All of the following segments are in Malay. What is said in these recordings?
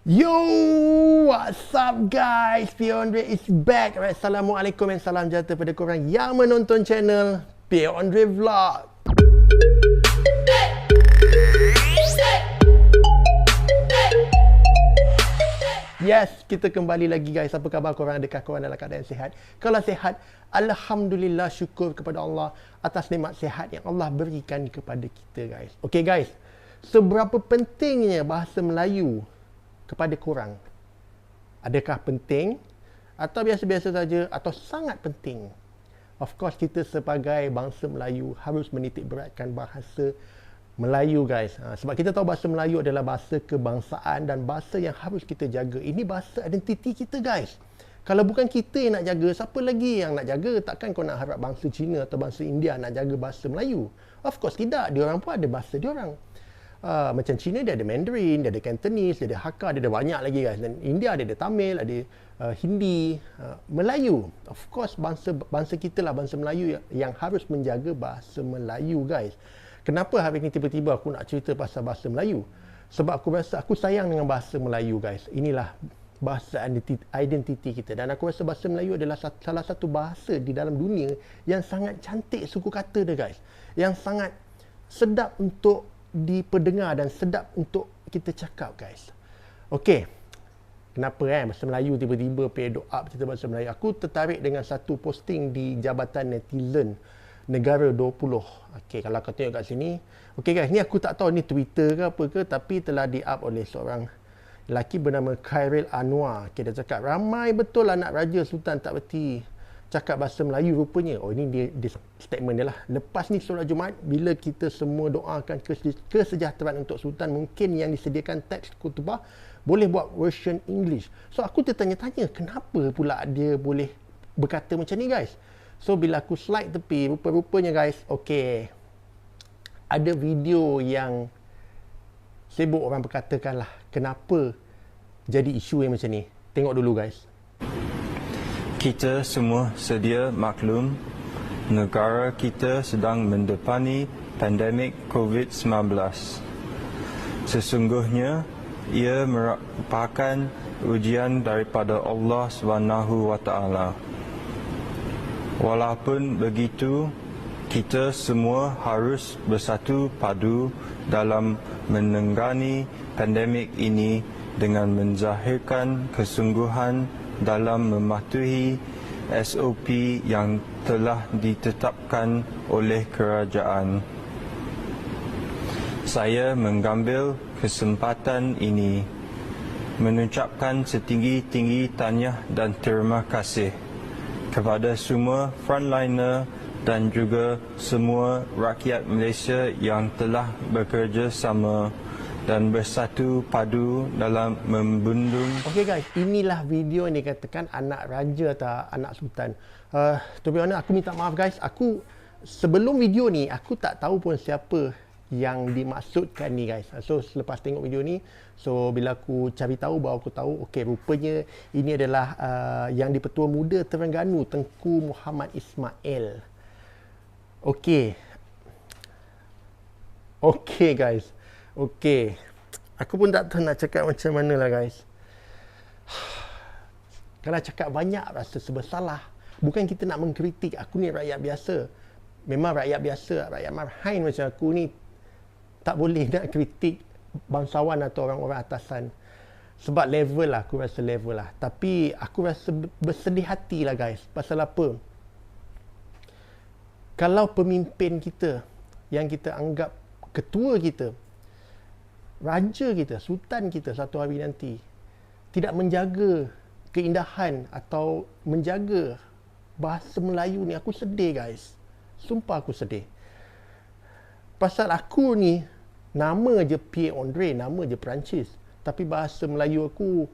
Yo, what's up guys? P.Andre is back. Alright, Assalamualaikum dan salam sejahtera pada korang yang menonton channel P.Andre Vlog. Yes, kita kembali lagi guys. Apa khabar korang? Adakah korang dalam keadaan sihat? Kalau sihat, Alhamdulillah, syukur kepada Allah atas nikmat sihat yang Allah berikan kepada kita guys. Okay guys, seberapa pentingnya bahasa Melayu kepada korang? Adakah penting atau biasa-biasa saja atau sangat penting? Of course, kita sebagai bangsa Melayu harus menitik beratkan bahasa Melayu guys. Sebab kita tahu bahasa Melayu adalah bahasa kebangsaan dan bahasa yang harus kita jaga. Ini bahasa identiti kita guys. Kalau bukan kita yang nak jaga, siapa lagi yang nak jaga? Takkan kau nak harap bangsa Cina atau bangsa India nak jaga bahasa Melayu? Of course tidak. Diorang pun ada bahasa diorang. Macam Cina dia ada Mandarin, dia ada Cantonese, dia ada Hakka, dia ada banyak lagi guys. Dan India dia ada Tamil, ada Hindi, Melayu. Of course bangsa kita lah, bangsa Melayu yang harus menjaga bahasa Melayu guys. Kenapa hari ni tiba-tiba aku nak cerita pasal bahasa Melayu? Sebab aku rasa aku sayang dengan bahasa Melayu guys. Inilah bahasa identiti kita. Dan aku rasa bahasa Melayu adalah salah satu bahasa di dalam dunia yang sangat cantik suku kata dia guys. Yang sangat sedap untuk diperdengar dan sedap untuk kita cakap guys. Okey. Kenapa bahasa Melayu tiba-tiba pedok up cerita bahasa Melayu? Aku tertarik dengan satu posting di Jabatan Netizen Negara 20. Okey, kalau kau tengok kat sini. Okey guys, ni aku tak tahu ni Twitter ke apa ke, tapi telah di-up oleh seorang lelaki bernama Khairil Anwar. Okey, dia cakap ramai betul anak raja sultan tak berti cakap bahasa Melayu rupanya. Oh, ini dia statement dia lah. Lepas ni solat Jumaat, bila kita semua doakan kesejahteraan untuk sultan, mungkin yang disediakan teks khutbah boleh buat version English. So aku tertanya-tanya, kenapa pula dia boleh berkata macam ni guys? So bila aku slide tepi, rupa-rupanya guys, okey, ada video yang sibuk orang berkatakan lah kenapa jadi isu yang macam ni. Tengok dulu guys. Kita semua sedia maklum, negara kita sedang mendepani pandemik COVID-19. Sesungguhnya, ia merupakan ujian daripada Allah SWT. Walaupun begitu, kita semua harus bersatu padu dalam menenggani pandemik ini dengan menzahirkan kesungguhan dalam mematuhi SOP yang telah ditetapkan oleh kerajaan. Saya mengambil kesempatan ini mengucapkan setinggi-tinggi tahniah dan terima kasih kepada semua frontliner dan juga semua rakyat Malaysia yang telah bekerja sama dan bersatu padu dalam membendung. Okey guys, inilah video yang dikatakan anak raja atau anak sultan. To be honest, aku minta maaf guys. Aku sebelum video ni aku tak tahu pun siapa yang dimaksudkan ni guys. So selepas tengok video ni, so bila aku cari tahu baru aku tahu, okey, rupanya ini adalah yang di-Pertua Muda Terengganu, Tengku Muhammad Ismail. Okey. Okey guys. Okey. Aku pun tak tahu nak cakap macam mana lah guys. Kalau cakap banyak rasa bersalah. Bukan kita nak mengkritik. Aku ni rakyat biasa. Memang rakyat biasa, rakyat marhain macam aku ni tak boleh nak kritik bangsawan atau orang-orang atasan. Sebab level lah, aku rasa level lah. Tapi aku rasa bersedih hati lah guys. Pasal apa? Kalau pemimpin kita yang kita anggap ketua kita, raja kita, sultan kita satu hari nanti tidak menjaga keindahan atau menjaga bahasa Melayu ni, aku sedih guys. Sumpah aku sedih. Pasal aku ni nama je P.Andre, nama je Perancis, tapi bahasa Melayu aku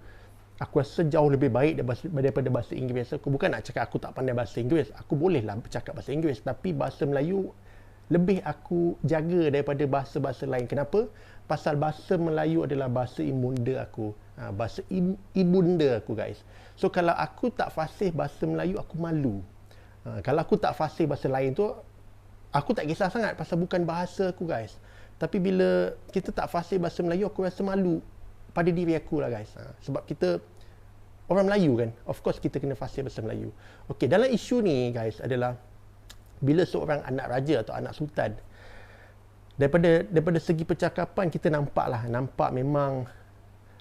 rasa jauh lebih baik daripada bahasa Inggeris aku. Bukan nak cakap aku tak pandai bahasa Inggeris, aku bolehlah bercakap bahasa Inggeris, tapi bahasa Melayu lebih aku jaga daripada bahasa-bahasa lain. Kenapa? Pasal bahasa Melayu adalah bahasa ibunda aku. Bahasa ibunda aku guys. So kalau aku tak fasih bahasa Melayu, aku malu. Kalau aku tak fasih bahasa lain tu, aku tak kisah sangat pasal bukan bahasa aku guys. Tapi bila kita tak fasih bahasa Melayu, aku rasa malu. pada diri aku lah guys. Sebab kita orang Melayu kan, of course kita kena fasih bahasa Melayu. Okey, dalam isu ni guys adalah bila seorang anak raja atau anak sultan, daripada segi percakapan kita nampak memang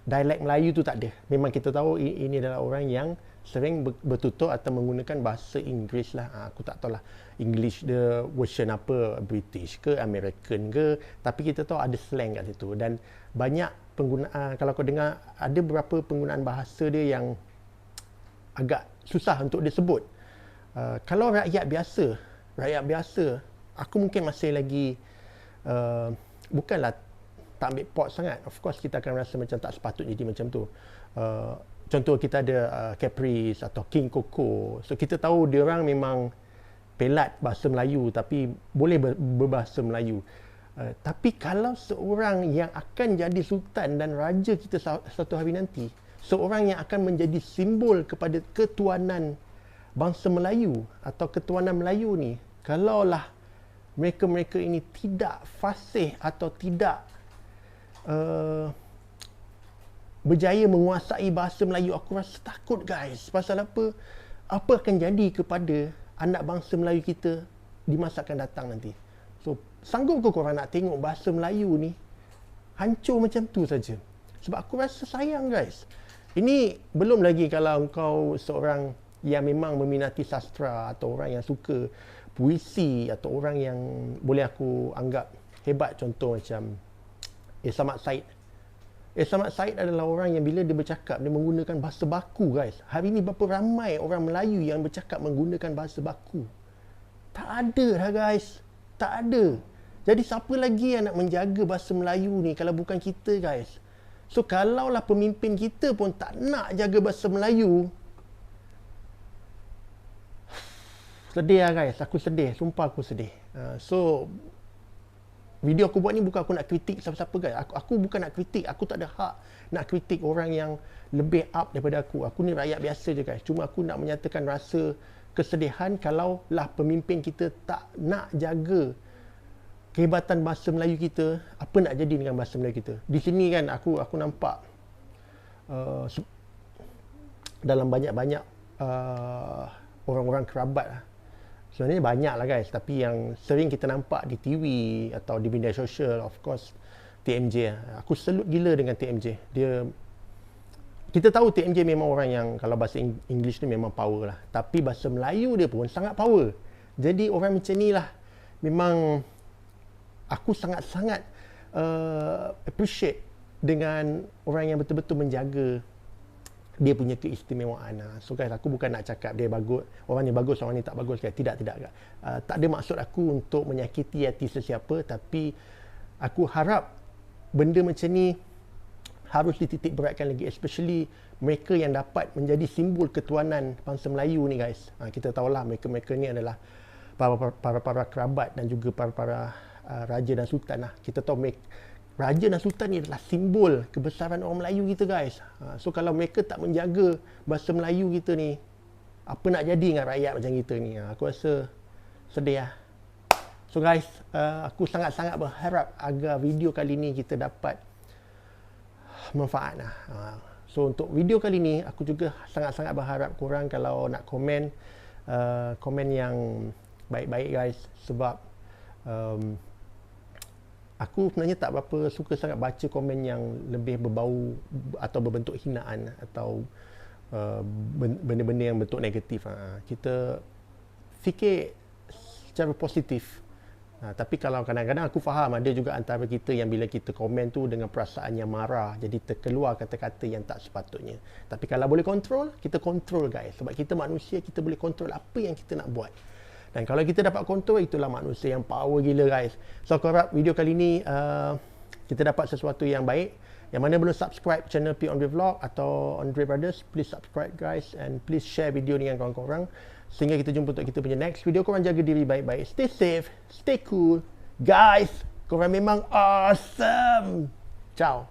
dialek Melayu tu tak ada. Memang kita tahu ini adalah orang yang sering bertutur atau menggunakan bahasa Inggeris lah. Aku tak tahu lah English dia version apa, British ke American ke, tapi kita tahu ada slang kat situ. Dan banyak penggunaan, kalau kau dengar ada beberapa penggunaan bahasa dia yang agak susah untuk disebut. Kalau rakyat biasa, aku mungkin masih lagi bukanlah tak ambil pot sangat. Of course kita akan rasa macam tak sepatutnya jadi macam tu. Contoh kita ada Caprice atau King Coco. So kita tahu dia orang memang pelat bahasa Melayu tapi boleh berbahasa Melayu. Tapi kalau seorang yang akan jadi sultan dan raja kita satu hari nanti, seorang yang akan menjadi simbol kepada ketuanan bangsa Melayu atau ketuanan Melayu ni, kalaulah mereka-mereka ini tidak fasih atau tidak berjaya menguasai bahasa Melayu, aku rasa takut guys. Pasal apa akan jadi kepada anak bangsa Melayu kita di masa akan datang nanti. So sanggup ke korang nak tengok bahasa Melayu ni hancur macam tu saja? Sebab aku rasa sayang guys. Ini belum lagi kalau kau seorang yang memang meminati sastra atau orang yang suka puisi atau orang yang boleh aku anggap hebat, contoh macam Samad Said. Samad Said adalah orang yang bila dia bercakap, dia menggunakan bahasa baku guys. Hari ni berapa ramai orang Melayu yang bercakap menggunakan bahasa baku? Tak ada dah guys. Tak ada. Jadi siapa lagi yang nak menjaga bahasa Melayu ni kalau bukan kita guys? So kalaulah pemimpin kita pun tak nak jaga bahasa Melayu, sedih lah guys. Aku sedih. Sumpah aku sedih. So video aku buat ni bukan aku nak kritik siapa-siapa guys. Aku bukan nak kritik. Aku tak ada hak nak kritik orang yang lebih up daripada aku. Aku ni rakyat biasa je guys. Cuma aku nak menyatakan rasa kesedihan kalau lah pemimpin kita tak nak jaga kehebatan bahasa Melayu kita. Apa nak jadi dengan bahasa Melayu kita? Di sini kan aku nampak dalam banyak-banyak orang-orang kerabat lah. Sebenarnya banyak lah guys, tapi yang sering kita nampak di TV atau di media sosial, of course TMJ. Aku salute gila dengan TMJ. Kita tahu TMJ memang orang yang kalau bahasa English ni memang power lah, tapi bahasa Melayu dia pun sangat power. Jadi orang macam ni lah memang aku sangat-sangat appreciate dengan orang yang betul-betul menjaga dia punya keistimewaan. So guys, aku bukan nak cakap dia bagus, orang ni bagus, orang ni tak bagus guys. Tidak. Tak ada maksud aku untuk menyakiti hati sesiapa, tapi aku harap benda macam ni harus dititik beratkan lagi, especially mereka yang dapat menjadi simbol ketuanan bangsa Melayu ni guys. Kita tahulah mereka ni adalah para kerabat dan juga para raja dan sultan lah. Kita tahu raja dan sultan ni adalah simbol kebesaran orang Melayu kita guys. So kalau mereka tak menjaga bahasa Melayu kita ni, apa nak jadi dengan rakyat macam kita ni? Aku rasa sedih lah. So guys, aku sangat-sangat berharap agar video kali ni kita dapat manfaat lah. So untuk video kali ni, aku juga sangat-sangat berharap korang kalau nak komen, komen yang baik-baik guys. Sebab aku sebenarnya tak berapa suka sangat baca komen yang lebih berbau atau berbentuk hinaan atau benda-benda yang bentuk negatif. Kita fikir secara positif. Tapi kalau kadang-kadang aku faham ada juga antara kita yang bila kita komen tu dengan perasaan yang marah, jadi terkeluar kata-kata yang tak sepatutnya. Tapi kalau boleh kontrol, kita kontrol guys. Sebab kita manusia, kita boleh kontrol apa yang kita nak buat. Dan kalau kita dapat kontrol, itulah manusia yang power gila guys. So aku harap video kali ni kita dapat sesuatu yang baik. Yang mana belum subscribe channel P Andre Vlog atau Andre Brothers, please subscribe guys, and please share video ni dengan kawan-kawan. Sehingga kita jumpa untuk kita punya next video. Korang jaga diri baik-baik. Stay safe, stay cool. Guys, korang memang awesome. Ciao.